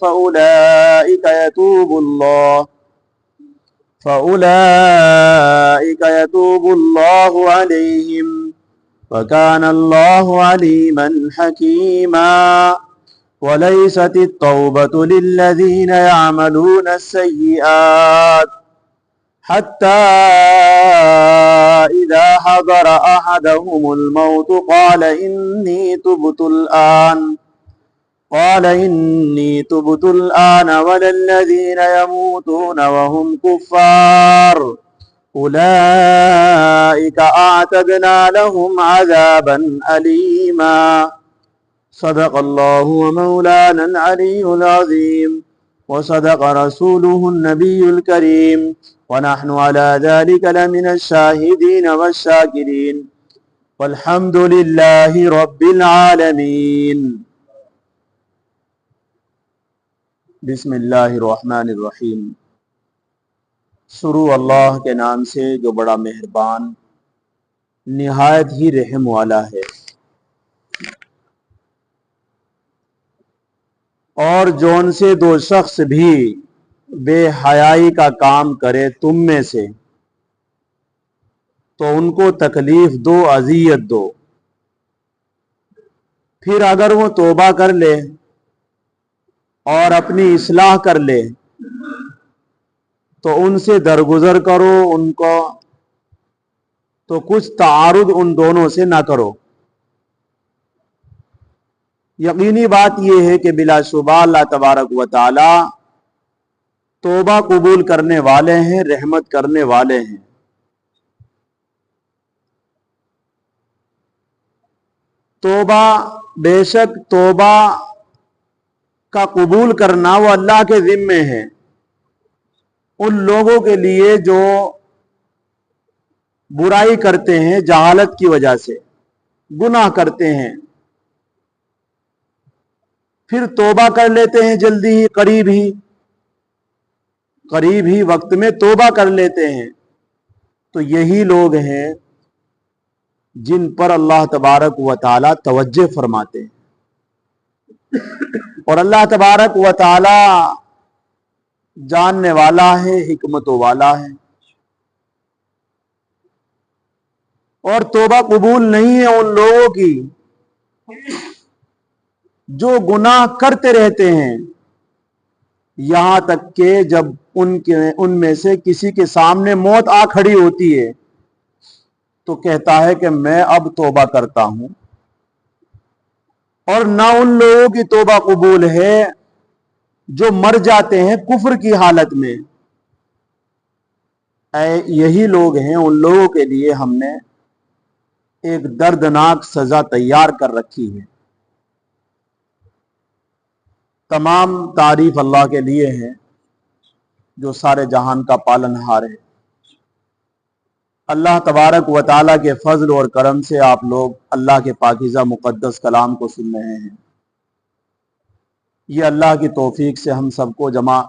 فأولئك يتوب الله عليهم وكان الله عليما حكيما। وليست التوبة للذين يعملون السيئات حتى إذا حضر أحدهم الموت قال إني تبت الآن ولا الذين يموتون وهم كفار أولئك أعتدنا لهم عذابا أليما۔ صدق الله ومولانا العلي العظيم وصدق رسوله النبي الكريم ونحن على ذلك لمن الشاهدين والشاكرين والحمد لله رب العالمين۔ بسم اللہ الرحمن الرحیم۔ شروع اللہ کے نام سے جو بڑا مہربان نہایت ہی رحم والا ہے۔ اور جون سے دو شخص بھی بے حیائی کا کام کرے تم میں سے تو ان کو تکلیف دو، اذیت دو، پھر اگر وہ توبہ کر لے اور اپنی اصلاح کر لے تو ان سے درگزر کرو، ان کو تو کچھ تعارض ان دونوں سے نہ کرو۔ یقینی بات یہ ہے کہ بلا شبہ اللہ تبارک و تعالی توبہ قبول کرنے والے ہیں، رحمت کرنے والے ہیں۔ توبہ، بے شک توبہ کا قبول کرنا وہ اللہ کے ذمے ہے۔ ان لوگوں کے لیے جو برائی کرتے ہیں جہالت کی وجہ سے، گناہ کرتے ہیں، پھر توبہ کر لیتے ہیں جلدی ہی، قریب ہی وقت میں توبہ کر لیتے ہیں، تو یہی لوگ ہیں جن پر اللہ تبارک و تعالی توجہ فرماتے ہیں۔ اور اللہ تبارک و تعالی جاننے والا ہے، حکمتوں والا ہے۔ اور توبہ قبول نہیں ہے ان لوگوں کی جو گناہ کرتے رہتے ہیں، یہاں تک کہ جب ان میں سے کسی کے سامنے موت آ کھڑی ہوتی ہے تو کہتا ہے کہ میں اب توبہ کرتا ہوں۔ اور نہ ان لوگوں کی توبہ قبول ہے جو مر جاتے ہیں کفر کی حالت میں۔ یہی لوگ ہیں، ان لوگوں کے لیے ہم نے ایک دردناک سزا تیار کر رکھی ہے۔ تمام تعریف اللہ کے لیے ہے جو سارے جہان کا پالنہار ہے۔ اللہ تبارک و تعالیٰ کے فضل اور کرم سے آپ لوگ اللہ کے پاکیزہ مقدس کلام کو سن رہے ہیں۔ یہ اللہ کی توفیق سے ہم سب کو جمع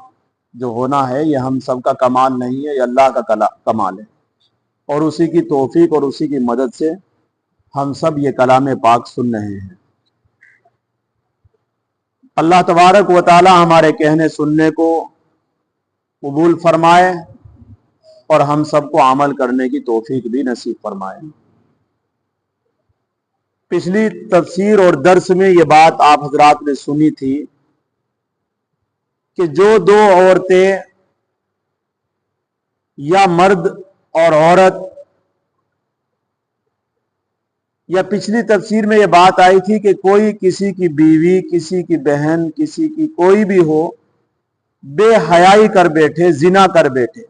جو ہونا ہے، یہ ہم سب کا کمال نہیں ہے، یہ اللہ کا کمال ہے، اور اسی کی توفیق اور اسی کی مدد سے ہم سب یہ کلام پاک سن رہے ہیں۔ اللہ تبارک و تعالی ہمارے کہنے سننے کو قبول فرمائے اور ہم سب کو عمل کرنے کی توفیق بھی نصیب فرمائے۔ پچھلی تفسیر اور درس میں یہ بات آپ حضرات نے سنی تھی کہ جو دو عورتیں یا مرد اور عورت، یا پچھلی تفسیر میں یہ بات آئی تھی کہ کوئی کسی کی بیوی، کسی کی بہن، کسی کی کوئی بھی ہو، بے حیائی کر بیٹھے، زنا کر بیٹھے،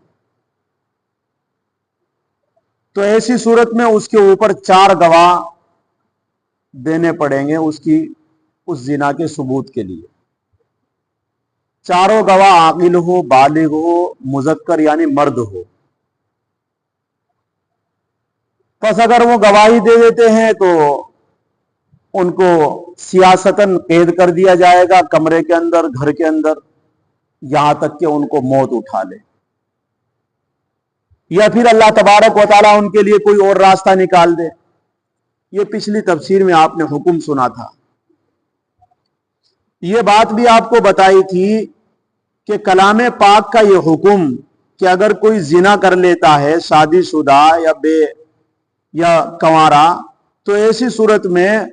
تو ایسی صورت میں اس کے اوپر 4 گواہ دینے پڑیں گے اس زنا کے ثبوت کے لیے۔ چاروں گواہ عاقل ہو، بالغ ہو، مذکر یعنی مرد ہو۔ پس اگر وہ گواہی دے دیتے ہیں تو ان کو سیاستاً قید کر دیا جائے گا کمرے کے اندر، گھر کے اندر، یہاں تک کہ ان کو موت اٹھا لے، یا پھر اللہ تبارک و تعالیٰ ان کے لیے کوئی اور راستہ نکال دے۔ یہ پچھلی تفسیر میں آپ نے حکم سنا تھا۔ یہ بات بھی آپ کو بتائی تھی کہ کلام پاک کا یہ حکم کہ اگر کوئی زنا کر لیتا ہے، شادی شدہ یا کنوارا، تو ایسی صورت میں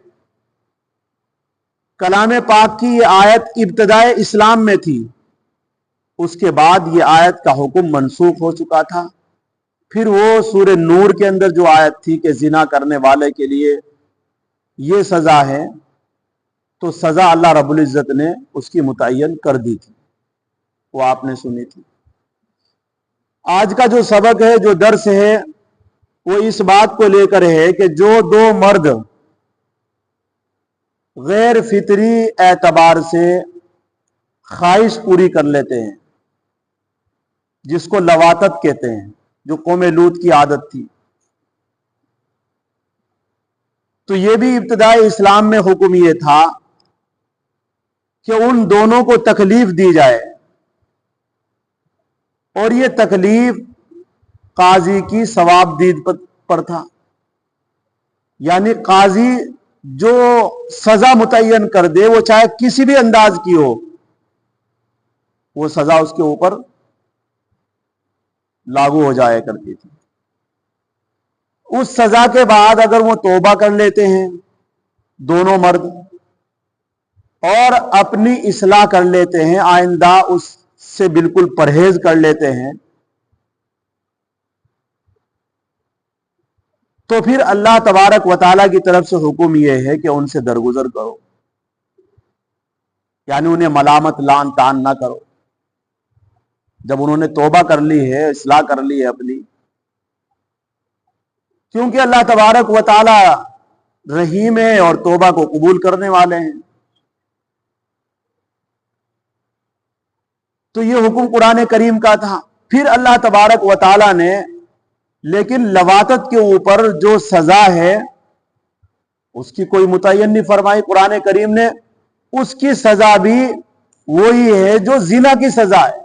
کلام پاک کی یہ آیت ابتدائے اسلام میں تھی، اس کے بعد یہ آیت کا حکم منسوخ ہو چکا تھا۔ پھر وہ سورہ نور کے اندر جو آیت تھی کہ زنا کرنے والے کے لیے یہ سزا ہے، تو سزا اللہ رب العزت نے اس کی متعین کر دی تھی، وہ آپ نے سنی تھی۔ آج کا جو سبق ہے، جو درس ہے، وہ اس بات کو لے کر ہے کہ جو دو مرد غیر فطری اعتبار سے خواہش پوری کر لیتے ہیں، جس کو لواطت کہتے ہیں، جو قوم لوط کی عادت تھی، تو یہ بھی ابتدائی اسلام میں حکم یہ تھا کہ ان دونوں کو تکلیف دی جائے، اور یہ تکلیف قاضی کی ثواب دید پر تھا، یعنی قاضی جو سزا متعین کر دے، وہ چاہے کسی بھی انداز کی ہو، وہ سزا اس کے اوپر لاگو ہو جایا کرتی تھی۔ اس سزا کے بعد اگر وہ توبہ کر لیتے ہیں دونوں مرد اور اپنی اصلاح کر لیتے ہیں، آئندہ اس سے بالکل پرہیز کر لیتے ہیں، تو پھر اللہ تبارک و تعالیٰ کی طرف سے حکم یہ ہے کہ ان سے درگزر کرو، یعنی انہیں ملامت لان تان نہ کرو۔ جب انہوں نے توبہ کر لی ہے، اصلاح کر لی ہے اپنی، کیونکہ اللہ تبارک و تعالیٰ رحیم ہے اور توبہ کو قبول کرنے والے ہیں، تو یہ حکم قرآن کریم کا تھا۔ پھر اللہ تبارک و تعالیٰ نے لیکن لواطت کے اوپر جو سزا ہے اس کی کوئی متعین نہیں فرمائی۔ قرآن کریم نے اس کی سزا بھی وہی ہے جو زنا کی سزا ہے،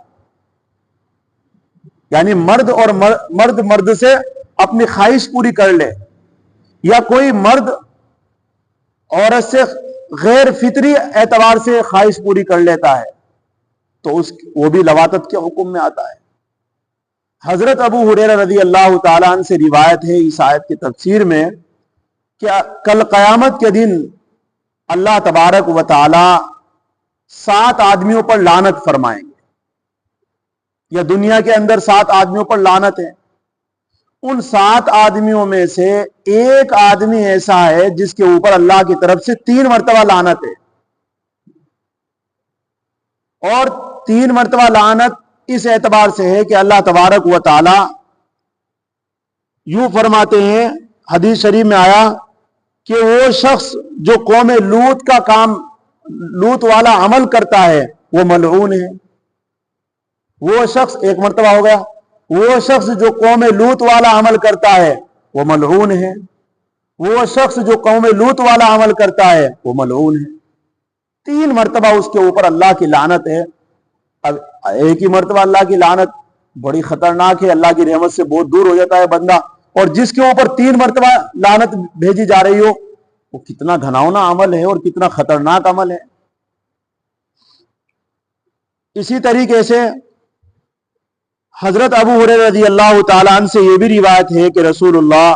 یعنی مرد سے اپنی خواہش پوری کر لے، یا کوئی مرد عورت سے غیر فطری اعتبار سے خواہش پوری کر لیتا ہے، تو وہ بھی لواطت کے حکم میں آتا ہے۔ حضرت ابو ہریرہ رضی اللہ تعالیٰ عنہ سے روایت ہے اس آیت کی تفسیر میں کہ کل قیامت کے دن اللہ تبارک و تعالی 7 آدمیوں پر لعنت فرمائیں گے، یا دنیا کے اندر 7 آدمیوں پر لعنت ہے۔ ان 7 آدمیوں میں سے ایک آدمی ایسا ہے جس کے اوپر اللہ کی طرف سے 3 مرتبہ لعنت ہے، اور 3 مرتبہ لعنت اس اعتبار سے ہے کہ اللہ تبارک و تعالی یوں فرماتے ہیں، حدیث شریف میں آیا کہ وہ شخص جو قوم لوط والا عمل کرتا ہے وہ ملعون ہے۔ وہ شخص، ایک مرتبہ ہو گیا، وہ شخص جو قوم لوط والا عمل کرتا ہے وہ ملعون ہے، وہ شخص جو قوم لوط والا عمل کرتا ہے وہ ملعون ہے۔ 3 مرتبہ اس کے اوپر اللہ کی لعنت ہے۔ اب ایک ہی مرتبہ اللہ کی لعنت بڑی خطرناک ہے، اللہ کی رحمت سے بہت دور ہو جاتا ہے بندہ، اور جس کے اوپر 3 مرتبہ لعنت بھیجی جا رہی ہو، وہ کتنا گھناؤنا عمل ہے اور کتنا خطرناک عمل ہے۔ اسی طریقے سے حضرت ابو ہریرہ رضی اللہ تعالیٰ عنہ سے یہ بھی روایت ہے کہ رسول اللہ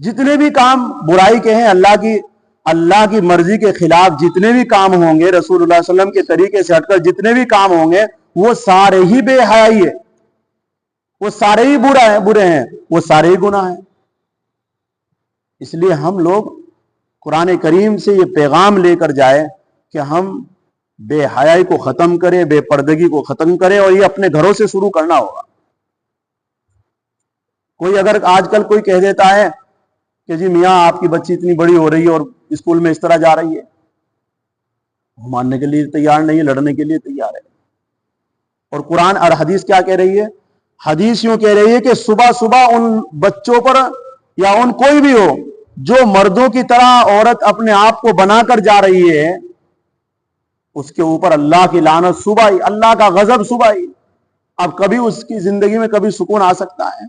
جتنے بھی کام برائی کے ہیں، اللہ کی مرضی کے خلاف جتنے بھی کام ہوں گے، رسول اللہ صلی اللہ علیہ وسلم کے طریقے سے ہٹ کر جتنے بھی کام ہوں گے، وہ سارے ہی بے حیائی ہے، وہ سارے ہی برے ہیں، وہ سارے ہی گناہ ہیں۔ اس لیے ہم لوگ قرآن کریم سے یہ پیغام لے کر جائے کہ ہم بے حیائی کو ختم کریں، بے پردگی کو ختم کریں، اور یہ اپنے گھروں سے شروع کرنا ہوگا۔ کوئی اگر آج کل کوئی کہہ دیتا ہے کہ جی میاں آپ کی بچی اتنی بڑی ہو رہی ہے اور اسکول میں اس طرح جا رہی ہے، ماننے کے لیے تیار نہیں ہے، لڑنے کے لیے تیار ہے۔ اور قرآن اور حدیث کیا کہہ رہی ہے؟ حدیث یوں کہہ رہی ہے کہ صبح صبح ان بچوں پر یا ان کوئی بھی ہو جو مردوں کی طرح عورت اپنے آپ کو بنا کر جا رہی ہے، اس کے اوپر اللہ کی لعنت صبح ہی، اللہ کا غضب صبح ہی۔ اب کبھی اس کی زندگی میں کبھی سکون آ سکتا ہے،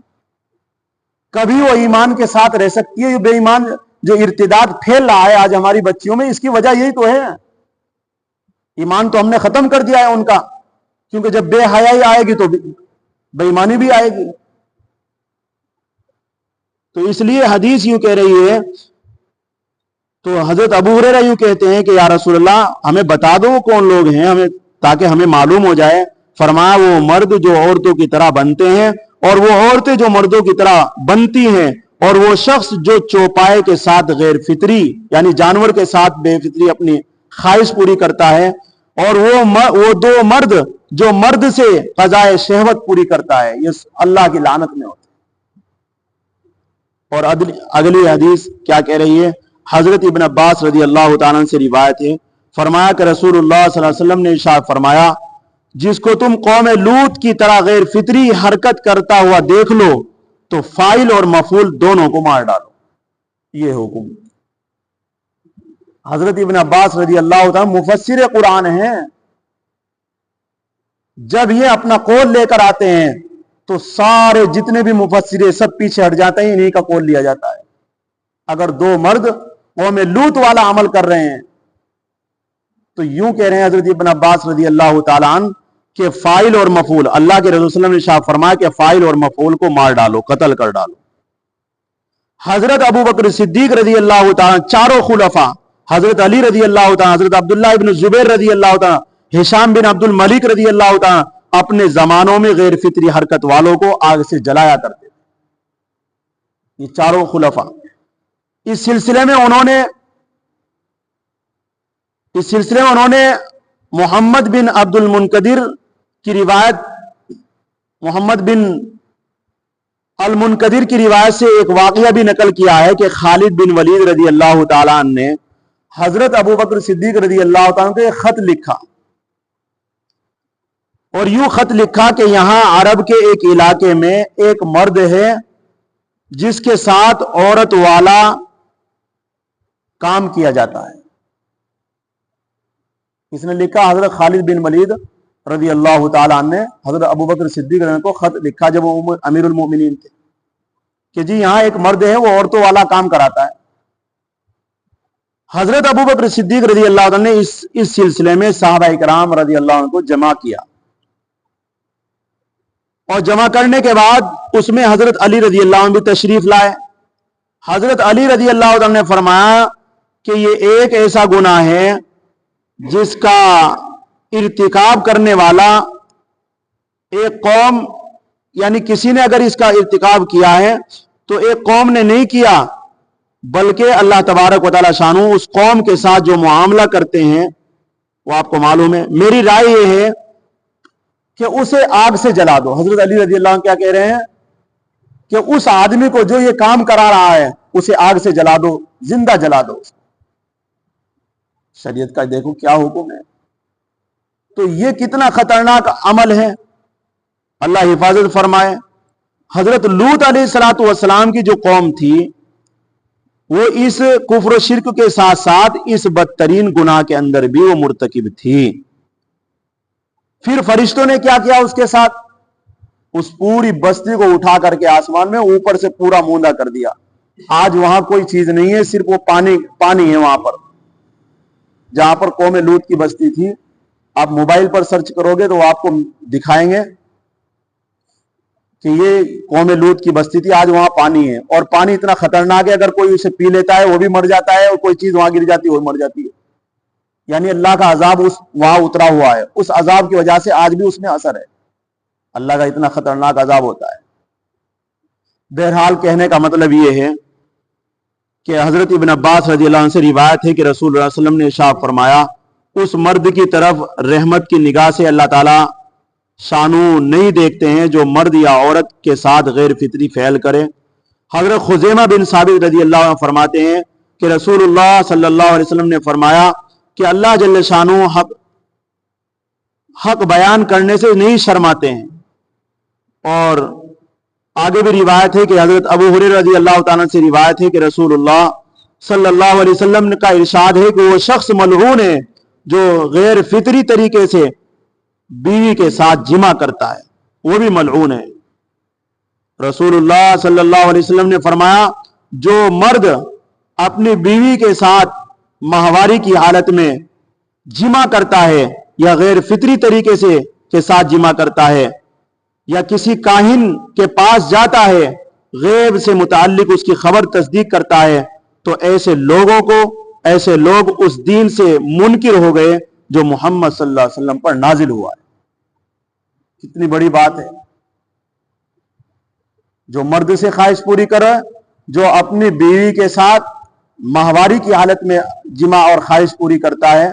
کبھی وہ ایمان کے ساتھ رہ سکتی ہے؟ یہ بے ایمان جو ارتداد پھیل رہا ہے آج ہماری بچیوں میں، اس کی وجہ یہی تو ہے، ایمان تو ہم نے ختم کر دیا ہے ان کا، کیونکہ جب بے حیائی آئے گی تو بے ایمانی بھی آئے گی۔ تو اس لیے حدیث یوں کہہ رہی ہے، تو حضرت ابو ہریرہ یوں کہتے ہیں کہ یا رسول اللہ ہمیں بتا دو وہ کون لوگ ہیں، ہمیں تاکہ ہمیں معلوم ہو جائے۔ فرمایا وہ مرد جو عورتوں کی طرح بنتے ہیں، اور وہ عورتیں جو مردوں کی طرح بنتی ہیں، اور وہ شخص جو چوپائے کے ساتھ غیر فطری یعنی جانور کے ساتھ بے فطری اپنی خواہش پوری کرتا ہے، اور وہ دو مرد جو مرد سے قضائے شہوت پوری کرتا ہے، یہ اللہ کی لعنت میں ہوتا ہے۔ اور اگلی حدیث کیا کہہ رہی ہے؟ حضرت ابن عباس رضی اللہ تعالیٰ عنہ سے روایت ہے، فرمایا کہ رسول اللہ صلی اللہ علیہ وسلم نے ارشاد فرمایا، جس کو تم قوم لوط کی طرح غیر فطری حرکت کرتا ہوا دیکھ لو تو فاعل اور مفعول دونوں کو مار ڈالو۔ یہ حکم حضرت ابن عباس رضی اللہ تعالیٰ مفسر قرآن ہیں، جب یہ اپنا قول لے کر آتے ہیں تو سارے جتنے بھی مفسر سب پیچھے ہٹ جاتے ہیں، انہی کا قول لیا جاتا ہے۔ اگر دو مرد قوم لوط والا عمل کر رہے ہیں تو یوں کہہ رہے ہیں حضرت ابن عباس رضی اللہ تعالیٰ عنہ کہ فاعل اور مفعول، اللہ کے رسول صلی اللہ علیہ وسلم نے ارشاد فرمایا کہ فاعل اور مفعول کو مار ڈالو، قتل کر ڈالو۔ حضرت ابو بکر صدیق رضی اللہ تعالیٰ، چاروں خلفاء، حضرت علی رضی اللہ تعالیٰ، حضرت عبداللہ ابن زبیر رضی اللہ تعالیٰ، ہشام بن عبد الملک رضی اللہ تعالیٰ، اپنے زمانوں میں غیر فطری حرکت والوں کو آگ سے جلایا کرتے تھے۔ یہ چاروں خلفاء اس سلسلے میں انہوں نے محمد بن عبد المنقدر کی روایت، محمد بن المنقدر کی روایت سے ایک واقعہ بھی نقل کیا ہے کہ خالد بن ولید رضی اللہ تعالیٰ عنہ نے حضرت ابو بکر صدیق رضی اللہ تعالیٰ عنہ کو ایک خط لکھا، اور یوں خط لکھا کہ یہاں عرب کے ایک علاقے میں ایک مرد ہے جس کے ساتھ عورت والا کام کیا جاتا ہے۔ اس نے لکھا، حضرت خالد بن ولید رضی اللہ تعالیٰ عنہ نے حضرت ابو بکر صدیق عنہ کو خط لکھا جب وہ امیر المومنین تھے کہ جی یہاں ایک مرد ہے وہ عورتوں والا کام کراتا ہے۔ حضرت ابو بکر صدیق رضی اللہ عنہ نے اس سلسلے میں صحابہ کرام رضی اللہ عنہ کو جمع کیا، اور جمع کرنے کے بعد اس میں حضرت علی رضی اللہ عنہ بھی تشریف لائے۔ حضرت علی رضی اللہ عنہ نے فرمایا کہ یہ ایک ایسا گناہ ہے جس کا ارتکاب کرنے والا ایک قوم، یعنی کسی نے اگر اس کا ارتکاب کیا ہے تو ایک قوم نے نہیں کیا، بلکہ اللہ تبارک و تعالی شانہ اس قوم کے ساتھ جو معاملہ کرتے ہیں وہ آپ کو معلوم ہے۔ میری رائے یہ ہے کہ اسے آگ سے جلا دو۔ حضرت علی رضی اللہ عنہ کیا کہہ رہے ہیں کہ اس آدمی کو جو یہ کام کرا رہا ہے اسے آگ سے جلا دو، زندہ جلا دو۔ شریعت کا دیکھو کیا حکم ہے۔ تو یہ کتنا خطرناک عمل ہے، اللہ حفاظت فرمائے۔ حضرت لوط علیہ السلام کی جو قوم تھی وہ اس کفر و شرک کے ساتھ ساتھ اس بدترین گناہ کے اندر بھی وہ مرتکب تھی۔ پھر فرشتوں نے کیا کیا اس کے ساتھ؟ اس پوری بستی کو اٹھا کر کے آسمان میں اوپر سے پورا موندا کر دیا۔ آج وہاں کوئی چیز نہیں ہے، صرف وہ پانی ہے وہاں پر، جہاں پر قوم لوط کی بستی تھی۔ آپ موبائل پر سرچ کرو گے تو وہ آپ کو دکھائیں گے کہ یہ قوم لوط کی بستی تھی, آج وہاں پانی ہے, اور پانی اتنا خطرناک ہے, اگر کوئی اسے پی لیتا ہے وہ بھی مر جاتا ہے, اور کوئی چیز وہاں گر جاتی ہے وہ بھی مر جاتی ہے. یعنی اللہ کا عذاب وہاں اترا ہوا ہے, اس عذاب کی وجہ سے آج بھی اس میں اثر ہے. اللہ کا اتنا خطرناک عذاب ہوتا ہے. بہرحال کہنے کا مطلب یہ ہے کہ حضرت ابن عباس رضی اللہ عنہ سے روایت ہے کہ رسول اللہ صلی اللہ علیہ وسلم نے ارشاد فرمایا, اس مرد کی طرف رحمت کی نگاہ سے اللہ تعالیٰ شانو نہیں دیکھتے ہیں جو مرد یا عورت کے ساتھ غیر فطری فعل کرے. حضرت خزیمہ بن ثابت رضی اللہ عنہ فرماتے ہیں کہ رسول اللہ صلی اللہ علیہ وسلم نے فرمایا کہ اللہ جل شانو حق بیان کرنے سے نہیں شرماتے ہیں. اور آگے بھی روایت ہے کہ حضرت ابو ہریرہ رضی اللہ تعالیٰ سے روایت ہے کہ رسول اللہ صلی اللہ علیہ وسلم کا ارشاد ہے کہ وہ شخص ملعون ہے جو غیر فطری طریقے سے بیوی کے ساتھ جمع کرتا ہے, وہ بھی ملعون ہے. رسول اللہ صلی اللہ علیہ وسلم نے فرمایا, جو مرد اپنی بیوی کے ساتھ ماہواری کی حالت میں جمع کرتا ہے یا غیر فطری طریقے سے کے ساتھ جمع کرتا ہے یا کسی کاہن کے پاس جاتا ہے, غیب سے متعلق اس کی خبر تصدیق کرتا ہے, تو ایسے لوگ اس دین سے منکر ہو گئے جو محمد صلی اللہ علیہ وسلم پر نازل ہوا ہے. کتنی بڑی بات ہے. جو مرد سے خواہش پوری کرے, جو اپنی بیوی کے ساتھ ماہواری کی حالت میں جمع اور خواہش پوری کرتا ہے,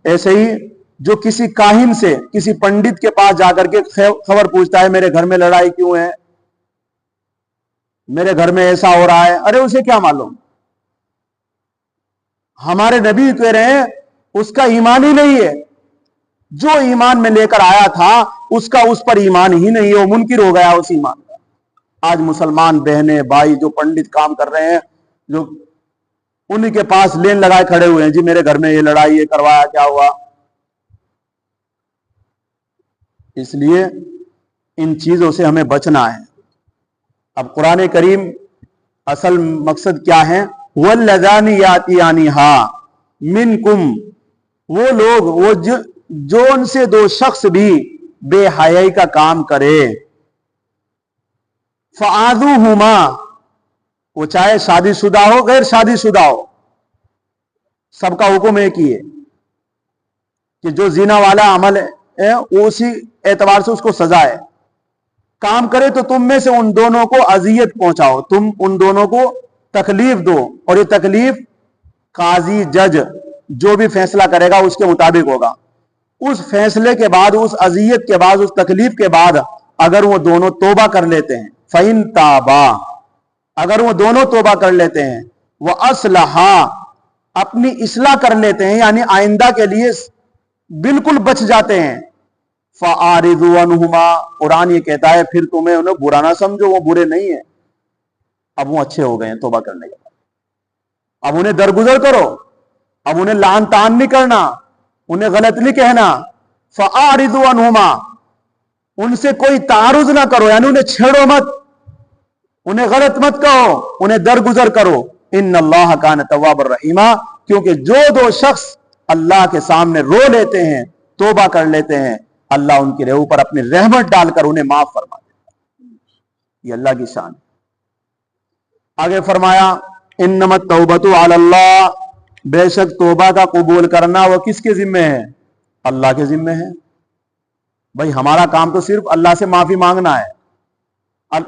ایسے ہی جو کسی کاہن سے, کسی پنڈت کے پاس جا کر کے خبر پوچھتا ہے میرے گھر میں لڑائی کیوں ہے, میرے گھر میں ایسا ہو رہا ہے, ارے اسے کیا معلوم. ہمارے نبی کہہ رہے ہیں اس کا ایمان ہی نہیں ہے, جو ایمان میں لے کر آیا تھا اس کا اس پر ایمان ہی نہیں ہے, وہ منکر ہو گیا اس ایمان کا. آج مسلمان بہنیں بھائی جو پنڈت کام کر رہے ہیں, جو انہی کے پاس لین لگائے کھڑے ہوئے ہیں, جی میرے گھر میں یہ لڑائی یہ کروایا, کیا ہوا. اس لیے ان چیزوں سے ہمیں بچنا ہے. اب قرآن کریم اصل مقصد کیا ہے, وَالَّذَانِ يَأْتِيَانِهَا مِنْكُمْ, وہ لوگ جو ان سے دو شخص بھی بے حیائی کا کام کرے, فَآذُوهُمَا, وہ چاہے شادی شدہ ہو غیر شادی شدہ ہو, سب کا حکم ایک ہی ہے کہ جو زنا والا عمل ہے اسی اعتبار سے اس کو سزا ہے. کام کرے تو تم میں سے ان دونوں کو اذیت پہنچاؤ, تم ان دونوں کو تکلیف دو, اور یہ تکلیف قاضی جج جو بھی فیصلہ کرے گا اس کے مطابق ہوگا. اس فیصلے کے بعد, اس اذیت کے بعد, اس تکلیف کے بعد اگر وہ دونوں توبہ کر لیتے ہیں, فَإِن تَابَا, اگر وہ دونوں توبہ کر لیتے ہیں, وَأَصْلَحَا, اپنی اصلاح کر لیتے ہیں, یعنی آئندہ کے لیے بالکل بچ جاتے ہیں, فَآرِضُوا عَنْهُمَا, قرآن یہ کہتا ہے پھر تمہیں انہیں برا نہ سمجھو, وہ برے نہیں ہیں, اب وہ اچھے ہو گئے ہیں توبہ کرنے کے بعد. اب انہیں درگزر کرو, اب انہیں لعن تان نہیں کرنا, انہیں غلط نہیں کہنا. فَآرِضُوا عَنْهُمَا, ان سے کوئی تعارض نہ کرو, یعنی انہیں چھیڑو مت, انہیں غلط مت کہو, انہیں درگزر کرو. ان اللہ کان تواب الرحیمہ, کیونکہ جو دو شخص اللہ کے سامنے رو لیتے ہیں, توبہ کر لیتے ہیں, اللہ ان کے روح پر اپنی رحمت ڈال کر انہیں معاف فرما دیتا ہے. یہ اللہ کی شان. آگے فرمایا انما التوبۃ علی اللہ, بے شک توبہ کا قبول کرنا وہ کس کے ذمہ ہے, اللہ کے ذمہ ہے. بھائی ہمارا کام تو صرف اللہ سے معافی مانگنا ہے,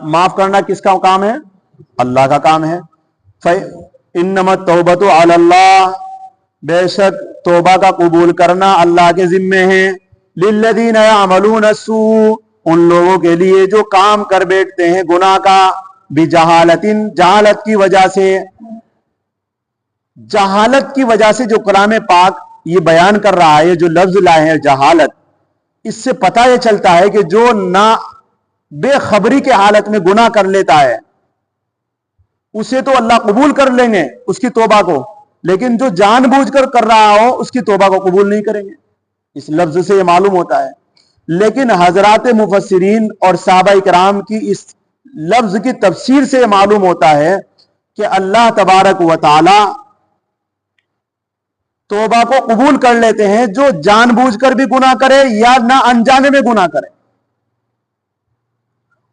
معاف کرنا کس کا کام ہے, اللہ کا کام ہے. انما التوبۃ علی اللہ, بے شک توبہ کا قبول کرنا اللہ کے ذمہ ہے. للذین یعملون السوء, ان لوگوں کے لیے جو کام کر بیٹھتے ہیں گناہ کا, بجہالت, جہالت کی وجہ سے. جہالت کی وجہ سے جو کلام پاک یہ بیان کر رہا ہے, جو لفظ لائے ہیں جہالت, اس سے پتہ یہ چلتا ہے کہ جو نہ بے خبری کے حالت میں گناہ کر لیتا ہے اسے تو اللہ قبول کر لیں گے اس کی توبہ کو, لیکن جو جان بوجھ کر رہا ہو اس کی توبہ کو قبول نہیں کریں گے. اس لفظ سے یہ معلوم ہوتا ہے. لیکن حضرات مفسرین اور صحابہ کرام کی اس لفظ کی تفسیر سے یہ معلوم ہوتا ہے کہ اللہ تبارک و تعالی توبہ کو قبول کر لیتے ہیں جو جان بوجھ کر بھی گناہ کرے یا نہ انجانے میں گناہ کرے.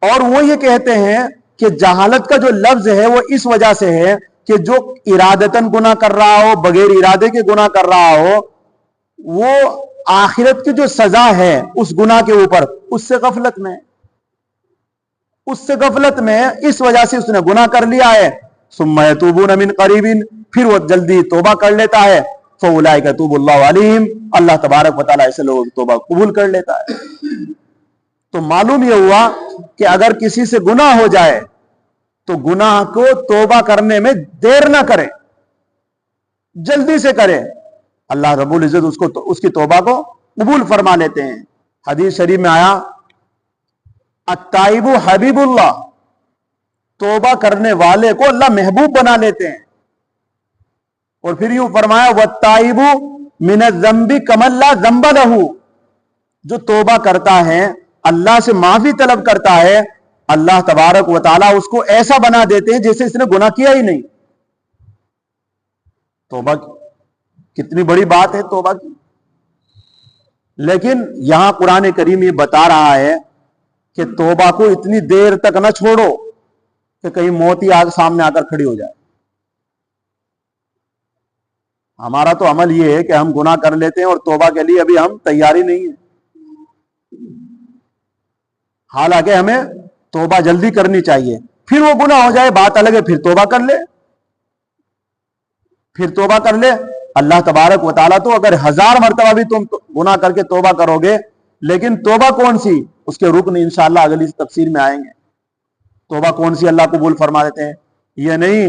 اور وہ یہ کہتے ہیں کہ جہالت کا جو لفظ ہے وہ اس وجہ سے ہے کہ جو ارادتاً گناہ کر رہا ہو، بغیر ارادے کے گناہ کر رہا ہو، وہ آخرت کی جو سزا ہے اس گناہ کے اوپر اس سے غفلت میں اس وجہ سے اس نے گناہ کر لیا ہے. ثم يتوبون من قریب، پھر وہ جلدی توبہ کر لیتا ہے. فاولئک یتوب اللہ علیہم، اللہ تبارک و تعالیٰ ایسے لوگوں کی توبہ قبول کر لیتا ہے. تو معلوم یہ ہوا کہ اگر کسی سے گناہ ہو جائے تو گناہ کو توبہ کرنے میں دیر نہ کرے، جلدی سے کرے. اللہ رب العزت اس کی توبہ کو قبول فرما لیتے ہیں. حدیث شریف میں آیا التائب حبیب اللہ، توبہ کرنے والے کو اللہ محبوب بنا لیتے ہیں. اور پھر یوں فرمایا والتائب من الذنب کمن لا ذنب لہ، جو توبہ کرتا ہے اللہ سے معافی طلب کرتا ہے، اللہ تبارک و تعالیٰ اس کو ایسا بنا دیتے ہیں جیسے اس نے گناہ کیا ہی نہیں. توبہ کتنی بڑی بات ہے توبہ کی. لیکن یہاں قرآن کریم یہ بتا رہا ہے کہ توبہ کو اتنی دیر تک نہ چھوڑو کہ کہیں موت ہی سامنے آ کر کھڑی ہو جائے. ہمارا تو عمل یہ ہے کہ ہم گناہ کر لیتے ہیں اور توبہ کے لیے ابھی ہم تیاری نہیں ہیں، حالانکہ ہمیں توبہ جلدی کرنی چاہیے. پھر وہ گناہ ہو جائے بات الگ ہے، پھر توبہ کر لے. اللہ تبارک و تعالیٰ تو اگر 1000 مرتبہ بھی تم گناہ کر کے توبہ کرو گے، لیکن توبہ کون سی، اس کے رکن انشاءاللہ اگلی تفسیر میں آئیں گے. توبہ کون سی اللہ قبول فرما دیتے ہیں. یہ نہیں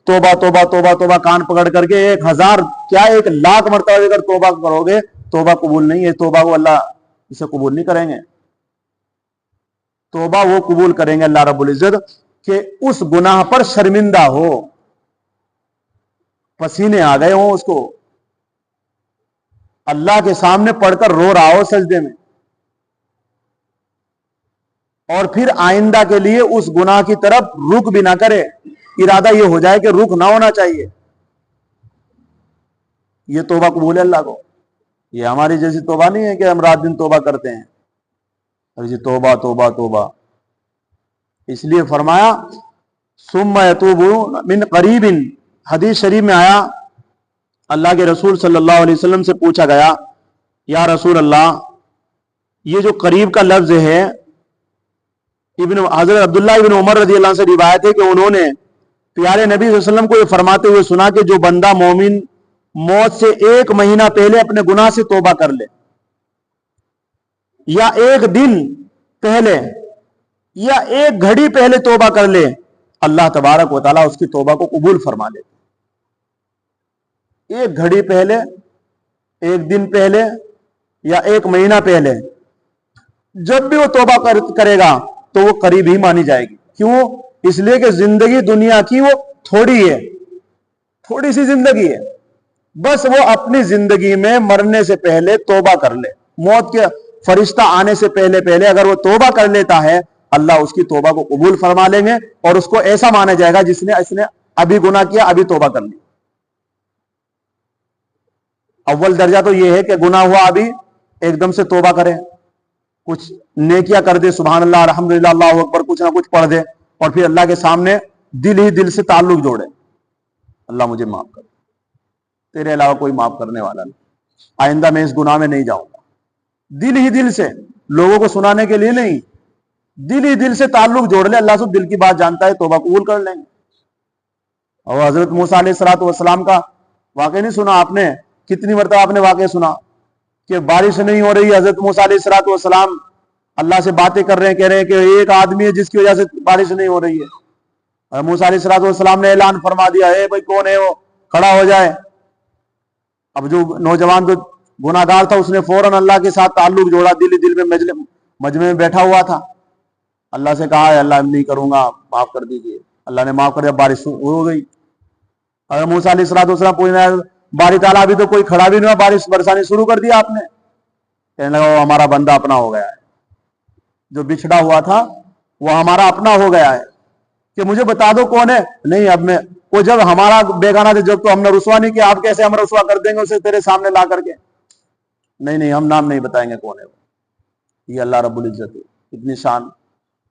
توبہ توبہ توبہ توبہ کان پکڑ کر کے 1000 کیا 1,00,000 مرتبہ اگر توبہ کرو گے توبہ قبول نہیں ہے. توبہ کو اللہ اسے قبول نہیں کریں گے. توبہ وہ قبول کریں گے اللہ رب العزت کہ اس گناہ پر شرمندہ ہو، پسینے آ گئے ہوں، اس کو اللہ کے سامنے پڑھ کر رو رہا ہو سجدے میں، اور پھر آئندہ کے لیے اس گناہ کی طرف رخ بھی نہ کرے. ارادہ یہ ہو جائے کہ رخ نہ ہونا چاہیے. یہ توبہ قبول ہے اللہ کو. یہ ہماری جیسی توبہ نہیں ہے کہ ہم رات دن توبہ کرتے ہیں. جی توبہ توبہ توبہ. اس لیے فرمایا ثم یتوبون من قریب. حدیث شریف میں آیا اللہ کے رسول صلی اللہ علیہ وسلم سے پوچھا گیا یا رسول اللہ یہ جو قریب کا لفظ ہے، حضرت عبداللہ ابن عمر رضی اللہ عنہ سے روایت ہے کہ انہوں نے پیارے نبی صلی اللہ علیہ وسلم کو یہ فرماتے ہوئے سنا کہ جو بندہ مومن موت سے 1 مہینہ پہلے اپنے گناہ سے توبہ کر لے، یا 1 دن پہلے یا 1 گھڑی پہلے توبہ کر لے، اللہ تبارک و تعالیٰ اس کی توبہ کو قبول فرما لیتے. 1 گھڑی پہلے، 1 دن پہلے یا 1 مہینہ پہلے، جب بھی وہ توبہ کرے گا تو وہ قریب ہی مانی جائے گی. کیوں؟ اس لیے کہ زندگی دنیا کی وہ تھوڑی ہے، تھوڑی سی زندگی ہے. بس وہ اپنی زندگی میں مرنے سے پہلے توبہ کر لے. موت کے فرشتہ آنے سے پہلے اگر وہ توبہ کر لیتا ہے اللہ اس کی توبہ کو قبول فرما لیں گے، اور اس کو ایسا مانا جائے گا جس نے ابھی گناہ کیا، ابھی توبہ کر لی. اول درجہ تو یہ ہے کہ گناہ ہوا ابھی ایک دم سے توبہ کرے، کچھ نیکیاں کر دے، سبحان اللہ الحمدللہ اللہ اکبر کچھ نہ کچھ پڑھ دے، اور پھر اللہ کے سامنے دل ہی دل سے تعلق جوڑے. اللہ مجھے معاف کر، تیرے علاوہ کوئی معاف کرنے والا نہیں، آئندہ میں اس گناہ میں نہیں جاؤں گا. دل ہی دل سے، لوگوں کو سنانے کے لیے نہیں، دل ہی دل سے تعلق جوڑ لے. اللہ سب دل کی بات جانتا ہے، توبہ قبول کر لیں گے. اور حضرت موسیٰ علیہ السلام کا واقعہ نہیں سنا آپ نے؟ کتنی مرتبہ آپ نے واقعہ سنا کہ بارش نہیں ہو رہی، حضرت موسیٰ علیہ السلام اللہ سے باتیں کر رہے ہیں، کہہ رہے ہیں کہ ایک آدمی ہے جس کی وجہ سے بارش نہیں ہو رہی ہے. اور موسیٰ علیہ السلام نے اعلان فرما دیا ہے بھائی کون ہے وہ کھڑا ہو جائے. اب جو نوجوان جو گناہ گار تھا اس نے فوراً اللہ کے ساتھ تعلق جوڑا، دل دل میں مجمع میں بیٹھا ہوا تھا. اللہ سے کہا ہے اللہ نہیں کروں گا، معاف کر دیجیے. اللہ نے معاف کر دیا، بارش ہو گئی. اگر موسیٰ علیہ السلام پوچھنا ہے باری تعالیٰ ابھی تو کوئی کھڑا بھی نہیں ہوا، بارش برسانی شروع کر دیا آپ نے. کہنے لگا وہ ہمارا بندہ اپنا ہو گیا ہے، جو بچھڑا ہوا تھا وہ ہمارا اپنا ہو گیا ہے. کہ مجھے بتا دو کون ہے. نہیں اب میں وہ جب ہمارا بیگانہ تھے جب تو ہم نے رسوا نہیں کیا، آپ کیسے ہم رسوا کر دیں گے اسے تیرے سامنے لا کر کے. نہیں ہم نام نہیں بتائیں گے کون ہے وہ. یہ اللہ رب العزت ہے، اتنی شان.